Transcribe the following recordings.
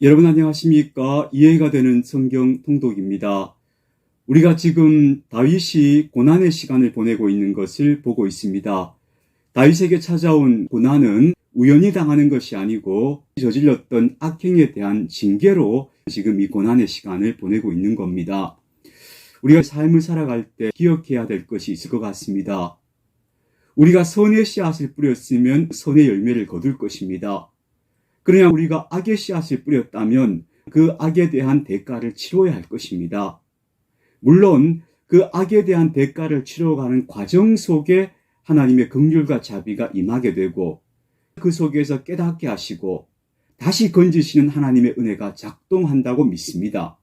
여러분 안녕하십니까? 이해가 되는 성경 통독입니다. 우리가 지금 다윗이 고난의 시간을 보내고 있는 것을 보고 있습니다. 다윗에게 찾아온 고난은 우연히 당하는 것이 아니고 저질렀던 악행에 대한 징계로 지금 이 고난의 시간을 보내고 있는 겁니다. 우리가 삶을 살아갈 때 기억해야 될 것이 있을 것 같습니다. 우리가 선의 씨앗을 뿌렸으면 선의 열매를 거둘 것입니다. 그러나 우리가 악의 씨앗을 뿌렸다면 그 악에 대한 대가를 치러야 할 것입니다. 물론 그 악에 대한 대가를 치러가는 과정 속에 하나님의 긍휼과 자비가 임하게 되고 그 속에서 깨닫게 하시고 다시 건지시는 하나님의 은혜가 작동한다고 믿습니다.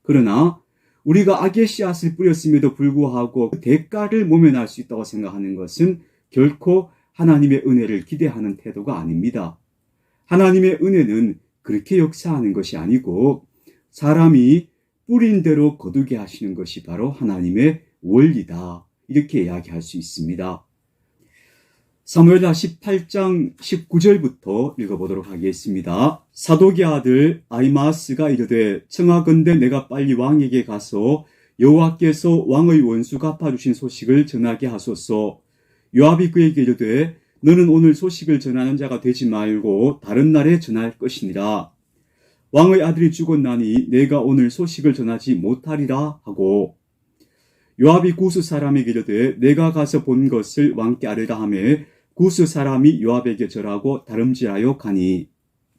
그러나 우리가 악의 씨앗을 뿌렸음에도 불구하고 그 대가를 모면할 수 있다고 생각하는 것은 결코 하나님의 은혜를 기대하는 태도가 아닙니다. 하나님의 은혜는 그렇게 역사하는 것이 아니고 사람이 뿌린 대로 거두게 하시는 것이 바로 하나님의 원리다. 이렇게 이야기할 수 있습니다. 사무엘하 18장 19절부터 읽어보도록 하겠습니다. 사독의 아들 아히마아스가 이르되 청하건대 내가 빨리 왕에게 가서 여호와께서 왕의 원수 갚아주신 소식을 전하게 하소서. 요압이 그에게 이르되 너는 오늘 소식을 전하는 자가 되지 말고 다른 날에 전할 것이니라. 왕의 아들이 죽었나니 내가 오늘 소식을 전하지 못하리라 하고 요압이 구스 사람에게 이르되 내가 가서 본 것을 왕께 아뢰라 하며 구스 사람이 요압에게 절하고 다름질하여 가니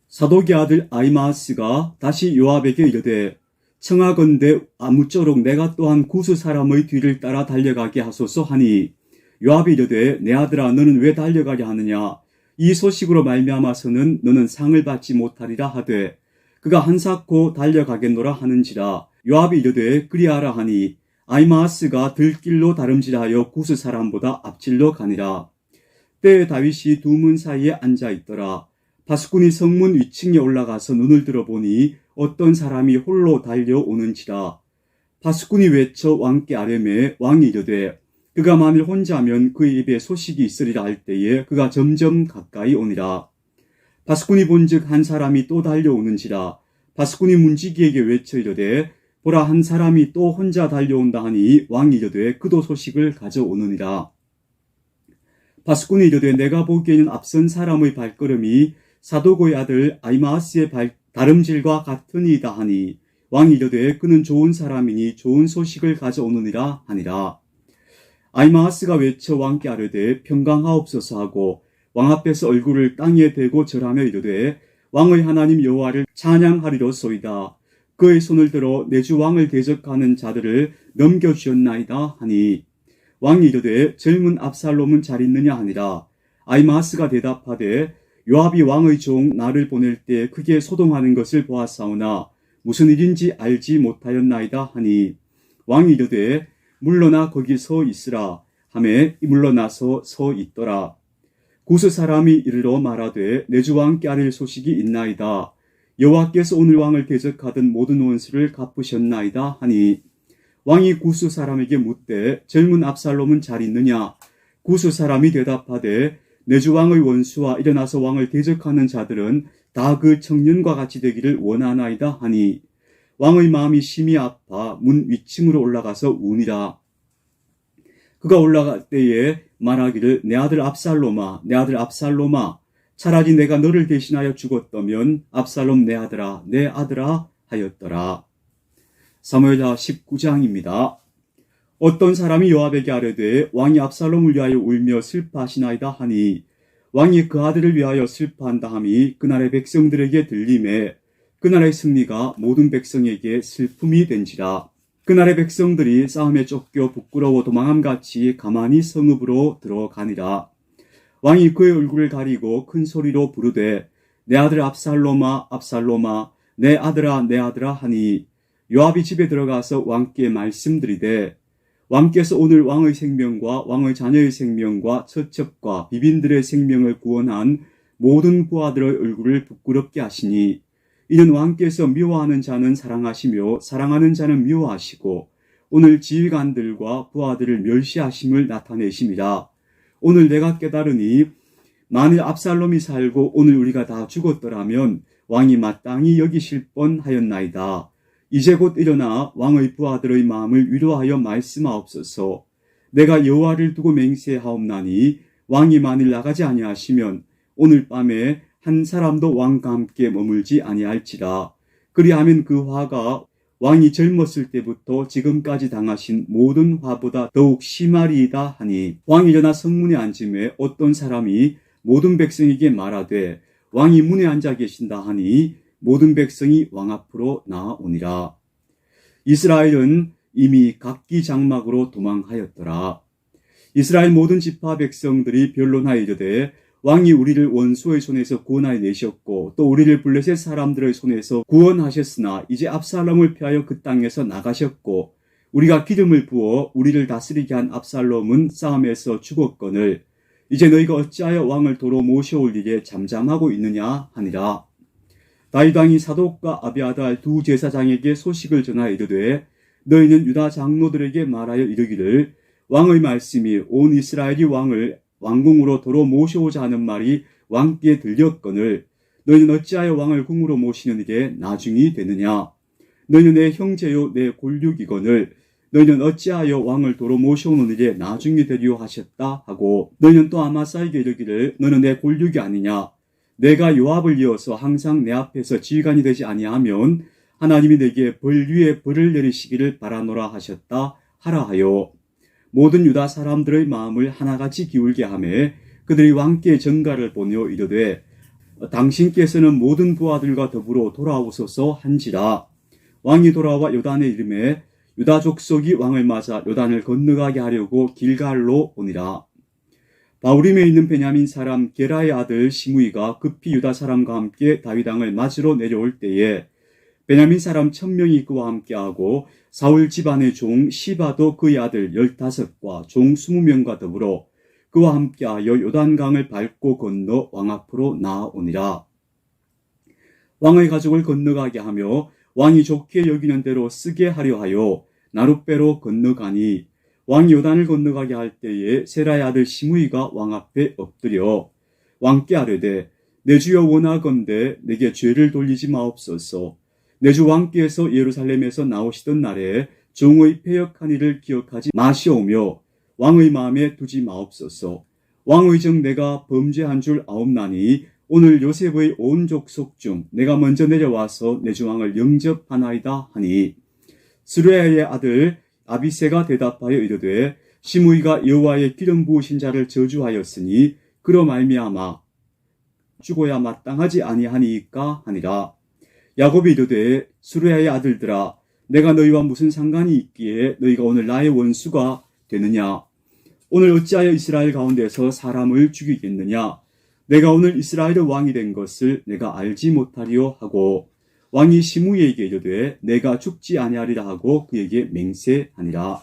사독의 아들 아히마아스가 다시 요압에게 이르되 청하건대 아무쪼록 내가 또한 구스 사람의 뒤를 따라 달려가게 하소서 하니 요압이 이르되 내 아들아 너는 왜 달려가려 하느냐 이 소식으로 말미암아서는 너는 상을 받지 못하리라 하되 그가 한사코 달려가겠노라 하는지라. 요압이 이르되 그리하라 하니 아히마아스가 들길로 다름질하여 구스 사람보다 앞질러 가니라. 때에 다윗이 두 문 사이에 앉아 있더라. 바스군이 성문 위층에 올라가서 눈을 들어보니 어떤 사람이 홀로 달려오는지라. 바스군이 외쳐 왕께 아뢰매 왕이 이르되 그가 만일 혼자면 그의 입에 소식이 있으리라 할 때에 그가 점점 가까이 오니라. 바스군이 본즉 한 사람이 또 달려오는지라. 바스군이 문지기에게 외쳐 이르되 보라 한 사람이 또 혼자 달려온다 하니 왕이 이르되 그도 소식을 가져오느니라. 바스군이 이르되 내가 보기에는 앞선 사람의 발걸음이 사독의 아들 아히마아스의 다름질과 같으니이다 하니 왕이 이르되 그는 좋은 사람이니 좋은 소식을 가져오느니라 하니라. 아히마아스가 외쳐 왕께 아뢰되 평강하옵소서 하고 왕 앞에서 얼굴을 땅에 대고 절하며 이르되 왕의 하나님 여호와를 찬양하리로소이다. 그의 손을 들어 내 주 왕을 대적하는 자들을 넘겨주었나이다 하니 왕이 이르되 젊은 압살롬은 잘 있느냐 하니라. 아히마아스가 대답하되 요압이 왕의 종 나를 보낼 때 크게 소동하는 것을 보았사오나 무슨 일인지 알지 못하였나이다 하니 왕이 이르되 물러나 거기 서 있으라 하매 물러나서 서 있더라. 구스 사람이 이르러 말하되 내 주 왕께 아뢰 소식이 있나이다. 여호와께서 오늘 왕을 대적하던 모든 원수를 갚으셨나이다 하니 왕이 구스 사람에게 묻되 젊은 압살롬은 잘 있느냐? 구스 사람이 대답하되 내 주 왕의 원수와 일어나서 왕을 대적하는 자들은 다 그 청년과 같이 되기를 원하나이다 하니 왕의 마음이 심히 아파 문 위층으로 올라가서 우니라. 그가 올라갈 때에 말하기를 내 아들 압살롬아 내 아들 압살롬아 차라리 내가 너를 대신하여 죽었다면 압살롬 내 아들아 하였더라. 사무엘하 19장입니다. 어떤 사람이 요압에게 아뢰되 왕이 압살롬을 위하여 울며 슬퍼하시나이다 하니 왕이 그 아들을 위하여 슬퍼한다 함이 그날의 백성들에게 들리매 그날의 승리가 모든 백성에게 슬픔이 된지라. 그날의 백성들이 싸움에 쫓겨 부끄러워 도망함같이 가만히 성읍으로 들어가니라. 왕이 그의 얼굴을 가리고 큰 소리로 부르되 내 아들 압살롬아 압살롬아 내 아들아 하니 요압이 집에 들어가서 왕께 말씀드리되 왕께서 오늘 왕의 생명과 왕의 자녀의 생명과 처첩과 비빈들의 생명을 구원한 모든 부하들의 얼굴을 부끄럽게 하시니 이는 왕께서 미워하는 자는 사랑하시며 사랑하는 자는 미워하시고 오늘 지휘관들과 부하들을 멸시하심을 나타내심이라. 오늘 내가 깨달으니 만일 압살롬이 살고 오늘 우리가 다 죽었더라면 왕이 마땅히 여기실 뻔하였나이다. 이제 곧 일어나 왕의 부하들의 마음을 위로하여 말씀하옵소서. 내가 여호와를 두고 맹세하옵나니 왕이 만일 나가지 아니하시면 오늘 밤에 한 사람도 왕과 함께 머물지 아니할지라. 그리하면 그 화가 왕이 젊었을 때부터 지금까지 당하신 모든 화보다 더욱 심하리이다 하니, 왕이 일어나 성문에 앉음에 어떤 사람이 모든 백성에게 말하되 왕이 문에 앉아 계신다 하니 모든 백성이 왕 앞으로 나아오니라. 이스라엘은 이미 각기 장막으로 도망하였더라. 이스라엘 모든 지파 백성들이 변론하여 이르되 왕이 우리를 원수의 손에서 구원하여 내셨고 또 우리를 블레셋 사람들의 손에서 구원하셨으나 이제 압살롬을 피하여 그 땅에서 나가셨고 우리가 기름을 부어 우리를 다스리게 한 압살롬은 싸움에서 죽었거늘 이제 너희가 어찌하여 왕을 도로 모셔올 일에 잠잠하고 있느냐 하니라. 다윗 왕이 사독과 아비아달 두 제사장에게 소식을 전하여 이르되 너희는 유다 장로들에게 말하여 이르기를 왕의 말씀이 온 이스라엘이 왕을 왕궁으로 도로 모셔오자 하는 말이 왕께 들렸거늘 너희는 어찌하여 왕을 궁으로 모시는 일에 나중이 되느냐. 너희는 내 형제요 내 골육이거늘 너희는 어찌하여 왕을 도로 모셔오는 일에 나중이 되리요 하셨다 하고, 너희는 또 아마사에게 이르기를 너는 내 골육이 아니냐. 내가 요압을 이어서 항상 내 앞에서 지휘관이 되지 아니하면 하나님이 내게 벌 위에 벌을 내리시기를 바라노라 하셨다 하라 하여 모든 유다 사람들의 마음을 하나같이 기울게 하매 그들이 왕께 전가를 보내어 이르되 당신께서는 모든 부하들과 더불어 돌아오소서 한지라. 왕이 돌아와 요단에 이르매 유다 족속이 왕을 맞아 요단을 건너가게 하려고 길갈로 오니라. 바후림에 있는 베냐민 사람 게라의 아들 시므이가 급히 유다 사람과 함께 다윗 왕을 맞으러 내려올 때에 베냐민 사람 1000명이 그와 함께하고 사울 집안의 종 시바도 그의 아들 15과 종 20명과 더불어 그와 함께하여 요단강을 밟고 건너 왕 앞으로 나아오니라. 왕의 가족을 건너가게 하며 왕이 좋게 여기는 대로 쓰게 하려 하여 나룻배로 건너가니 왕이 요단을 건너가게 할 때에 세라의 아들 시므이가 왕 앞에 엎드려 왕께 아뢰되 내 주여 원하건대 내게 죄를 돌리지 마옵소서. 내 주 왕께서 예루살렘에서 나오시던 날에 종의 패역한 일을 기억하지 마시오며 왕의 마음에 두지 마옵소서. 왕의 정 내가 범죄한 줄 아옵나니 오늘 요셉의 온 족속 중 내가 먼저 내려와서 내 주 왕을 영접하나이다 하니, 스루야의 아들 아비새가 대답하여 이르되 시므이가 여호와의 기름 부으신 자를 저주하였으니 그로 말미암아 죽어야 마땅하지 아니하니까 하니라. 야곱이 이르되 스루야의 아들들아 내가 너희와 무슨 상관이 있기에 너희가 오늘 나의 원수가 되느냐. 오늘 어찌하여 이스라엘 가운데서 사람을 죽이겠느냐. 내가 오늘 이스라엘의 왕이 된 것을 내가 알지 못하리요 하고 왕이 시므이에게 이르되 내가 죽지 아니하리라 하고 그에게 맹세하니라.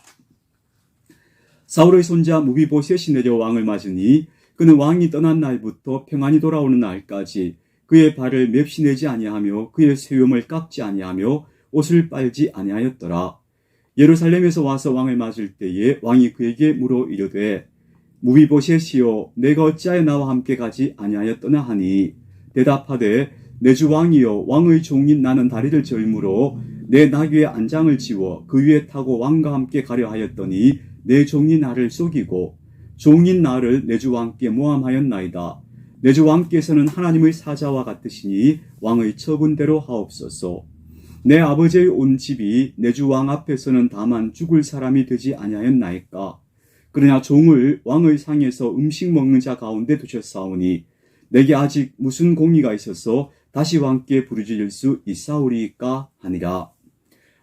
사울의 손자 무비보셋이 내려 왕을 맞으니 그는 왕이 떠난 날부터 평안히 돌아오는 날까지 그의 발을 맵시내지 아니하며 그의 수염을 깎지 아니하며 옷을 빨지 아니하였더라. 예루살렘에서 와서 왕을 맞을 때에 왕이 그에게 물어 이르되 무비보셋이여 내가 어찌하여 나와 함께 가지 아니하였더나 하니, 대답하되 내 주 왕이여 왕의 종인 나는 다리를 절므로 내 나귀의 안장을 지워 그 위에 타고 왕과 함께 가려 하였더니 내 종이 나를 속이고 종인 나를 내 주 왕께 모함하였나이다. 내 주 왕께서는 하나님의 사자와 같으시니 왕의 처분대로 하옵소서. 내 아버지의 온 집이 내 주 왕 앞에서는 다만 죽을 사람이 되지 아니하였나이까. 그러나 종을 왕의 상에서 음식 먹는 자 가운데 두셨사오니 내게 아직 무슨 공의가 있어서 다시 왕께 부르짖을 수 있사오리이까 하니라.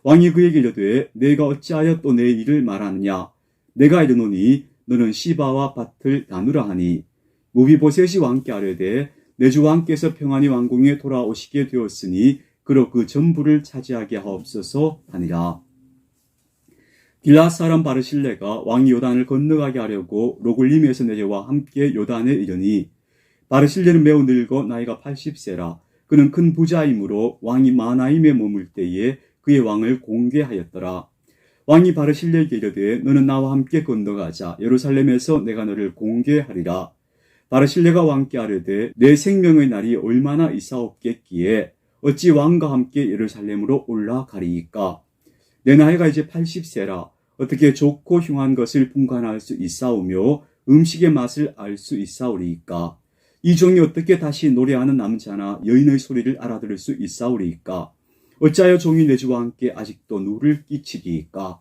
왕이 그에게 이르되 내가 어찌하여 또 내 일을 말하느냐. 내가 이르노니 너는 시바와 밭을 나누라 하니, 무비보셋이 왕께 아뢰되 내 주 왕께서 평안히 왕궁에 돌아오시게 되었으니 그로 그 전부를 차지하게 하옵소서 하니라. 길앗 사람 바르실레가 왕이 요단을 건너가게 하려고 로글림에서 내려와 함께 요단에 이르니, 바르실레는 매우 늙어 나이가 80세라. 그는 큰 부자이므로 왕이 마나임에 머물 때에 그의 왕을 공개하였더라. 왕이 바르실레에게 이르되 너는 나와 함께 건너가자. 예루살렘에서 내가 너를 공개하리라. 바르실레가 왕께 아뢰되 내 생명의 날이 얼마나 있사옵겠기에 어찌 왕과 함께 예루살렘으로 올라가리이까? 내 나이가 이제 80세라 어떻게 좋고 흉한 것을 분간할 수 있사오며 음식의 맛을 알 수 있사오리이까? 이 종이 어떻게 다시 노래하는 남자나 여인의 소리를 알아들을 수 있사오리이까? 어찌하여 종이 내 주와 함께 아직도 누를 끼치리이까?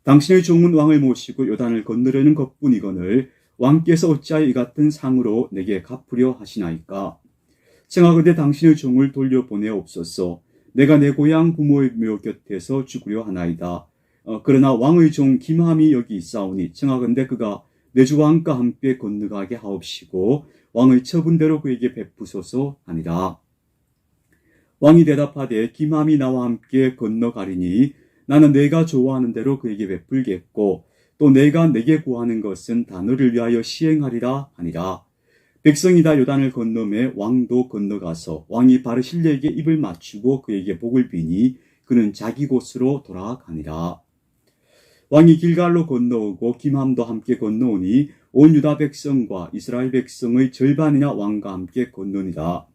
당신의 종은 왕을 모시고 요단을 건너려는 것뿐이거늘 왕께서 어찌하여 이 같은 상으로 내게 갚으려 하시나이까? 청하건대 당신의 종을 돌려보내옵소서. 내가 내 고향 부모의 묘 곁에서 죽으려 하나이다. 그러나 왕의 종 김함이 여기 있사오니 청하건대 그가 내 주 왕과 함께 건너가게 하옵시고 왕의 처분대로 그에게 베푸소서 하니라. 왕이 대답하되 김함이 나와 함께 건너가리니 나는 내가 좋아하는 대로 그에게 베풀겠고 또 내가 내게 구하는 것은 다 너를 위하여 시행하리라 하니라. 백성이 다 요단을 건너매 왕도 건너가서 왕이 바르실레에게 입을 맞추고 그에게 복을 비니 그는 자기 곳으로 돌아가니라. 왕이 길갈로 건너오고 김함도 함께 건너오니 온 유다 백성과 이스라엘 백성의 절반이나 왕과 함께 건너니라.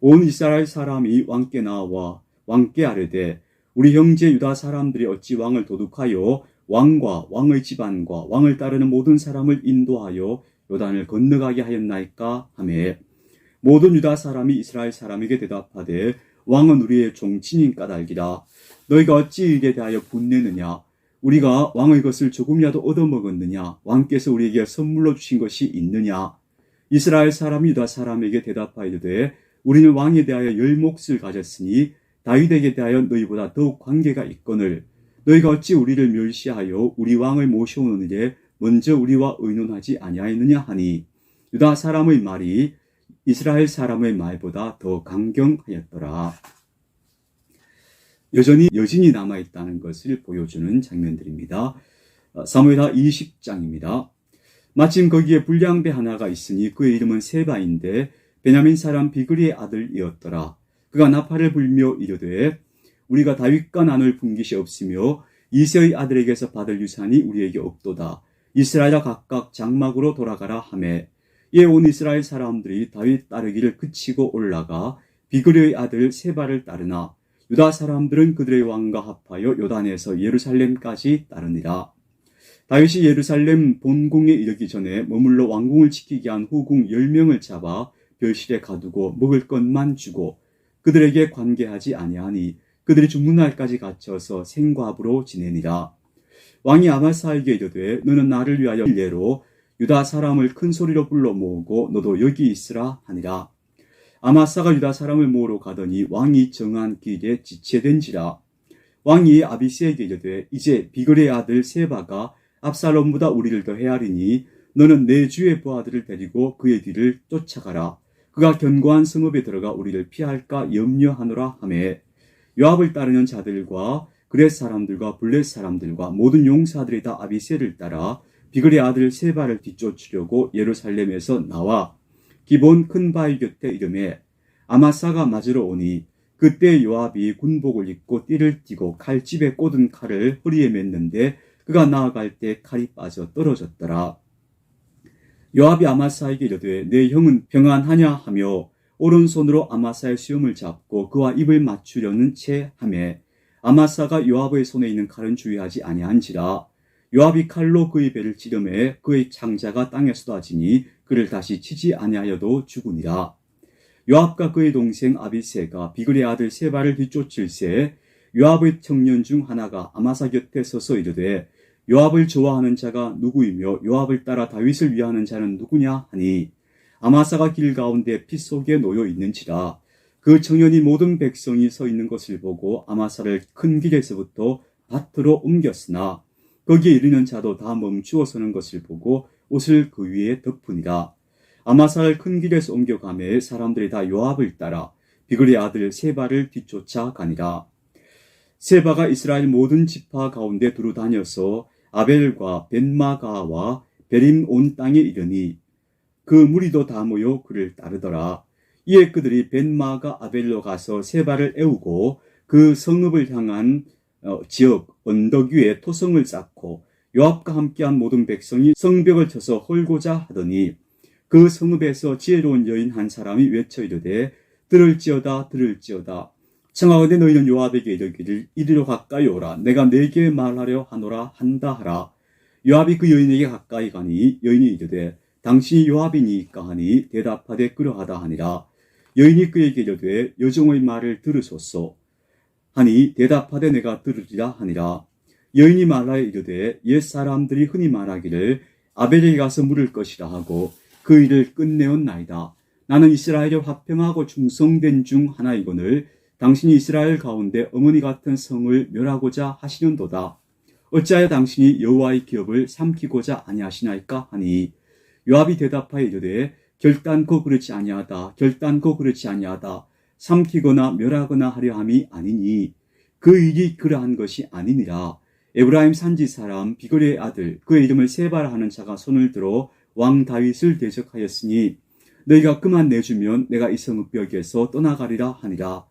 온 이스라엘 사람이 왕께 나와 왕께 아뢰되 우리 형제 유다 사람들이 어찌 왕을 도둑하여 왕과 왕의 집안과 왕을 따르는 모든 사람을 인도하여 요단을 건너가게 하였나이까 하매 모든 유다 사람이 이스라엘 사람에게 대답하되 왕은 우리의 종친인 까닭이라. 너희가 어찌 이에 대하여 분내느냐? 우리가 왕의 것을 조금이라도 얻어먹었느냐? 왕께서 우리에게 선물로 주신 것이 있느냐? 이스라엘 사람이 유다 사람에게 대답하이르되 우리는 왕에 대하여 열 몫을 가졌으니 다윗에게 대하여 너희보다 더욱 관계가 있거늘 너희가 어찌 우리를 멸시하여 우리 왕을 모셔오는 일에 먼저 우리와 의논하지 아니하였느냐 하니 유다 사람의 말이 이스라엘 사람의 말보다 더 강경하였더라. 여전히 여진이 남아있다는 것을 보여주는 장면들입니다. 사무엘하 20장입니다. 마침 거기에 불량배 하나가 있으니 그의 이름은 세바인데 베냐민 사람 비그리의 아들이었더라. 그가 나팔을 불며 이르되 우리가 다윗과 나눌 분깃이 없으며 이새의 아들에게서 받을 유산이 우리에게 없도다. 이스라엘아 각각 장막으로 돌아가라 하매 이에 온 이스라엘 사람들이 다윗 따르기를 그치고 올라가 비그리의 아들 세바를 따르나 유다 사람들은 그들의 왕과 합하여 요단에서 예루살렘까지 따르니라. 다윗이 예루살렘 본궁에 이르기 전에 머물러 왕궁을 지키게 한 후궁 10명을 잡아 별실에 가두고 먹을 것만 주고 그들에게 관계하지 아니하니 그들이 죽는 날까지 갇혀서 생과부로 지내니라. 왕이 아마사에게 이르되 너는 나를 위하여 일례로 유다 사람을 큰 소리로 불러 모으고 너도 여기 있으라 하니라. 아마사가 유다 사람을 모으러 가더니 왕이 정한 길에 지체된지라. 왕이 아비새에게 이르되 이제 비글의 아들 세바가 압살롬보다 우리를 더 헤아리니 너는 내 주의 부하들을 데리고 그의 뒤를 쫓아가라. 그가 견고한 성읍에 들어가 우리를 피할까 염려하노라 하매 요압을 따르는 자들과 그렛 사람들과 블렛 사람들과 모든 용사들이 다 아비새를 따라 비글의 아들 세바를 뒤쫓으려고 예루살렘에서 나와 기본 큰 바위 곁에 이르매 아마사가 맞으러 오니 그때 요압이 군복을 입고 띠를 띠고 칼집에 꽂은 칼을 허리에 맸는데 그가 나아갈 때 칼이 빠져 떨어졌더라. 요압이 아마사에게 이르되 내 형은 평안하냐 하며 오른손으로 아마사의 수염을 잡고 그와 입을 맞추려는 채 하매 아마사가 요압의 손에 있는 칼은 주의하지 아니한지라. 요압이 칼로 그의 배를 찌르매 그의 창자가 땅에 쏟아지니 그를 다시 치지 아니하여도 죽으니라. 요압과 그의 동생 아비새가 비글의 아들 세바를 뒤쫓을새 요압의 청년 중 하나가 아마사 곁에 서서 이르되 요압을 좋아하는 자가 누구이며 요압을 따라 다윗을 위하는 자는 누구냐 하니 아마사가 길 가운데 피 속에 놓여 있는지라. 그 청년이 모든 백성이 서 있는 것을 보고 아마사를 큰 길에서부터 밭으로 옮겼으나 거기에 이르는 자도 다 멈추어 서는 것을 보고 옷을 그 위에 덮으니라. 아마사를 큰 길에서 옮겨가매 사람들이 다 요압을 따라 비글의 아들 세바를 뒤쫓아 가니라. 세바가 이스라엘 모든 지파 가운데 두루 다녀서 아벨과 벤마가와 베림 온 땅에 이르니 그 무리도 다 모여 그를 따르더라. 이에 그들이 벤마가 아벨로 가서 세바를 애우고 그 성읍을 향한 지역 언덕 위에 토성을 쌓고 요압과 함께한 모든 백성이 성벽을 쳐서 헐고자 하더니 그 성읍에서 지혜로운 여인 한 사람이 외쳐 이르되 들을지어다. 청하건대 너희는 요압에게 이르기를 이리로 가까이 오라. 내가 네게 말하려 하노라 한다 하라. 요압이 그 여인에게 가까이 가니 여인이 이르되 당신이 요압이니까 하니 대답하되 그러하다 하니라. 여인이 그에게 이르되 여종의 말을 들으소서 하니 대답하되 내가 들으리라 하니라. 여인이 말하여 이르되 옛 사람들이 흔히 말하기를 아벨에게 가서 물을 것이라 하고 그 일을 끝내었나이다. 나는 이스라엘에 화평하고 충성된 중 하나이거늘 당신이 이스라엘 가운데 어머니 같은 성을 멸하고자 하시는도다. 어찌하여 당신이 여호와의 기업을 삼키고자 아니하시나이까 하니 요압이 대답하여 이르되 결단코 그렇지 아니하다. 삼키거나 멸하거나 하려 함이 아니니 그 일이 그러한 것이 아니니라. 에브라임 산지 사람 비거리의 아들 그의 이름을 세바라 하는 자가 손을 들어 왕 다윗을 대적하였으니 너희가 그만 내주면 내가 이 성의 벽에서 떠나가리라 하니라.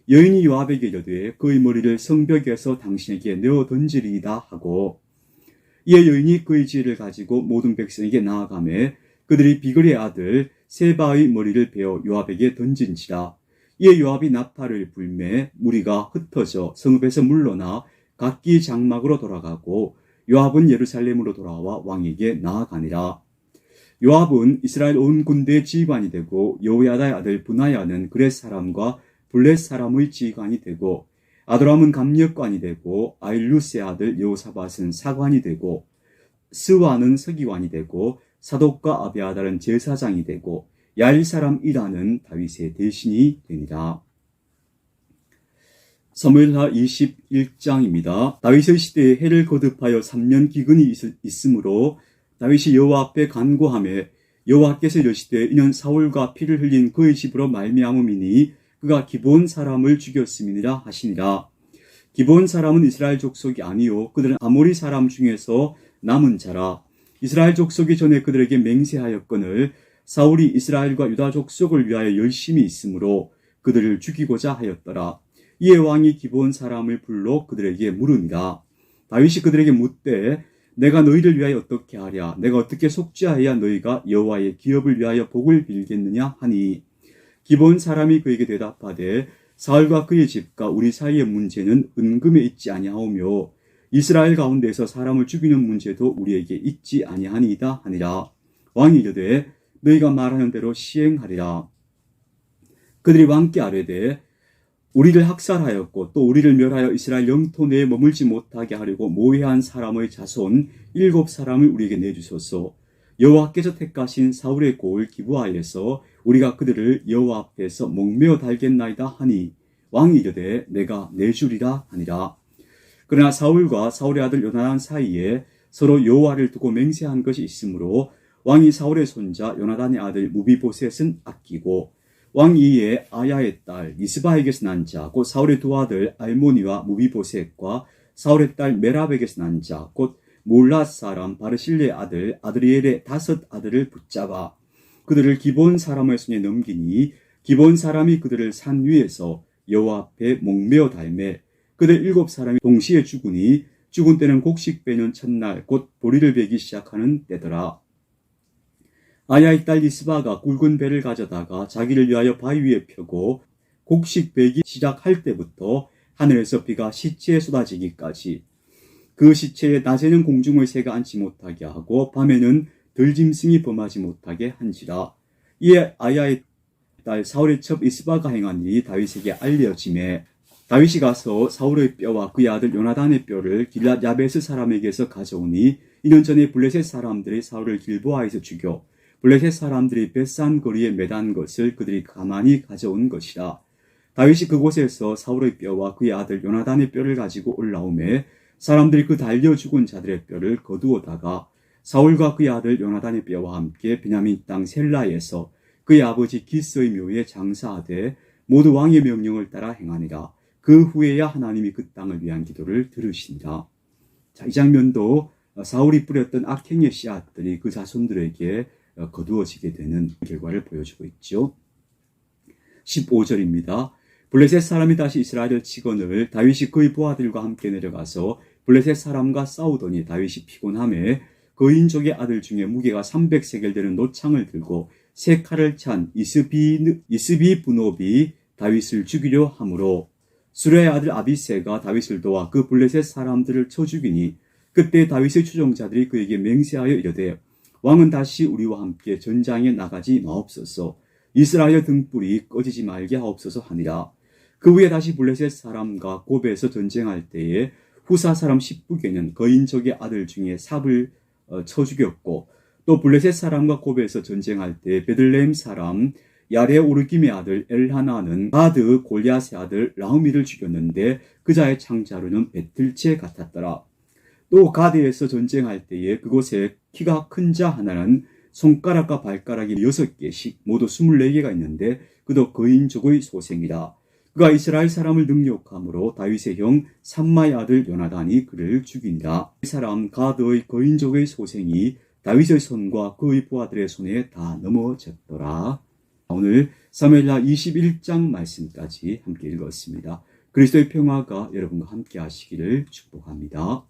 여인이 요압에게 이르되 그의 머리를 성벽에서 당신에게 내어 던지리이다 하고 이에 여인이 그의 지혜를 가지고 모든 백성에게 나아가매 그들이 비거리의 아들 세바의 머리를 베어 요압에게 던진지라. 이에 요압이 나팔을 불매 무리가 흩어져 성읍에서 물러나 각기 장막으로 돌아가고 요압은 예루살렘으로 돌아와 왕에게 나아가니라. 요압은 이스라엘 온 군대의 지휘관이 되고 여호야다의 아들 브나야는 그렛 사람과 블렛 사람의 지휘관이 되고 아도람은 감력관이 되고 아일루스의 아들 여호사밧은 사관이 되고 스와는 서기관이 되고 사독과 아비아달은 제사장이 되고 야일 사람 이라는 다윗의 대신이 되니라. 사무엘하 21장입니다. 다윗의 시대에 해를 거듭하여 3년 기근이 있으므로 다윗이 여호와 앞에 간구하며 여호와께서 이르시되 이는 사울과 피를 흘린 그의 집으로 말미암음이니 그가 기브온 사람을 죽였음이니라 하시니라. 기브온 사람은 이스라엘 족속이 아니요 그들은 아모리 사람 중에서 남은 자라. 이스라엘 족속이 전에 그들에게 맹세하였거늘 사울이 이스라엘과 유다 족속을 위하여 열심히 있으므로 그들을 죽이고자 하였더라. 이에 왕이 기브온 사람을 불러 그들에게 물으니라. 다윗이 그들에게 묻되 내가 너희를 위하여 어떻게 하랴? 내가 어떻게 속죄하여야 너희가 여호와의 기업을 위하여 복을 빌겠느냐 하니 기브온 사람이 그에게 대답하되 사울과 그의 집과 우리 사이의 문제는 은금에 있지 아니하오며 이스라엘 가운데서 사람을 죽이는 문제도 우리에게 있지 아니하니이다 하니라. 왕이 이르되 너희가 말하는 대로 시행하리라. 그들이 왕께 아뢰되 우리를 학살하였고 또 우리를 멸하여 이스라엘 영토 내에 머물지 못하게 하려고 모해한 사람의 자손 7사람을 우리에게 내주소서. 여호와께서 택하신 사울의 고을 기브아에서 우리가 그들을 여호와 앞에서 목매어 달겠나이다 하니 왕이 이르되 내가 내주리라 하니라. 그러나 사울과 사울의 아들 요나단 사이에 서로 여호와를 두고 맹세한 것이 있으므로 왕이 사울의 손자 요나단의 아들 무비보셋은 아끼고 왕 이에 아야의 딸 이스바에게서 난 자 곧 사울의 두 아들 알모니와 무비보셋과 사울의 딸 메랍에게서 난 자 곧 몰랏 사람 바르실레의 아들 아드리엘의 5 아들을 붙잡아 그들을 기브온 사람의 손에 넘기니 기브온 사람이 그들을 산 위에서 여호와 앞에 목매어 달매 그들 7사람이 동시에 죽으니 죽은 때는 곡식 베는 첫날 곧 보리를 베기 시작하는 때더라. 아야의 딸 이스바가 굵은 배를 가져다가 자기를 위하여 바위 위에 펴고 곡식 베기 시작할 때부터 하늘에서 비가 시체에 쏟아지기까지 그 시체에 낮에는 공중의 새가 앉지 못하게 하고 밤에는 들짐승이 범하지 못하게 한지라. 이에 아야의 딸 사울의 첩 이스바가 행한 일이 다윗에게 알려지매 다윗이 가서 사울의 뼈와 그의 아들 요나단의 뼈를 길랏 야베스 사람에게서 가져오니 이년 전에 블레셋 사람들이 사울을 길보아에서 죽여 블레셋 사람들이 벳산 거리에 매단 것을 그들이 가만히 가져온 것이라. 다윗이 그곳에서 사울의 뼈와 그의 아들 요나단의 뼈를 가지고 올라오매 사람들이 그 달려 죽은 자들의 뼈를 거두어다가 사울과 그의 아들 요나단의 뼈와 함께 베냐민 땅 셀라에서 그의 아버지 기스의 묘에 장사하되 모두 왕의 명령을 따라 행하니라. 그 후에야 하나님이 그 땅을 위한 기도를 들으시니라. 자, 이 장면도 사울이 뿌렸던 악행의 씨앗들이 그 자손들에게 거두어지게 되는 결과를 보여주고 있죠. 15절입니다. 블레셋 사람이 다시 이스라엘을 치거늘 다윗이 그의 부하들과 함께 내려가서 블레셋 사람과 싸우더니 다윗이 피곤하매 거인족의 아들 중에 무게가 300세겔 되는 노창을 들고 세 칼을 찬 이스비브노비 다윗을 죽이려 하므로 수레의 아들 아비새가 다윗을 도와 그 블레셋 사람들을 쳐 죽이니 그때 다윗의 추종자들이 그에게 맹세하여 이르되 왕은 다시 우리와 함께 전장에 나가지 마옵소서. 이스라엘 등불이 꺼지지 말게 하옵소서 하니라. 그 후에 다시 블레셋 사람과 고베에서 전쟁할 때에 후사 사람 10부개는 거인족의 아들 중에 삽을 쳐 죽였고 또 블레셋 사람과 고베에서 전쟁할 때 베들레헴 사람 야레 오르김의 아들 엘하나는 가드 골리앗의 아들 라우미를 죽였는데 그자의 창자루는 배틀채 같았더라. 또 가드에서 전쟁할 때에 그곳에 키가 큰 자 하나는 손가락과 발가락이 6개씩 모두 24개가 있는데 그도 거인족의 소생이라. 그가 이스라엘 사람을 능욕함으로 다윗의 형 삼마의 아들 요나단이 그를 죽이니라. 이 사람 가드의 거인족의 소생이 다윗의 손과 그의 부하들의 손에 다 넘어졌더라. 오늘 사무엘하 21장 말씀까지 함께 읽었습니다. 그리스도의 평화가 여러분과 함께 하시기를 축복합니다.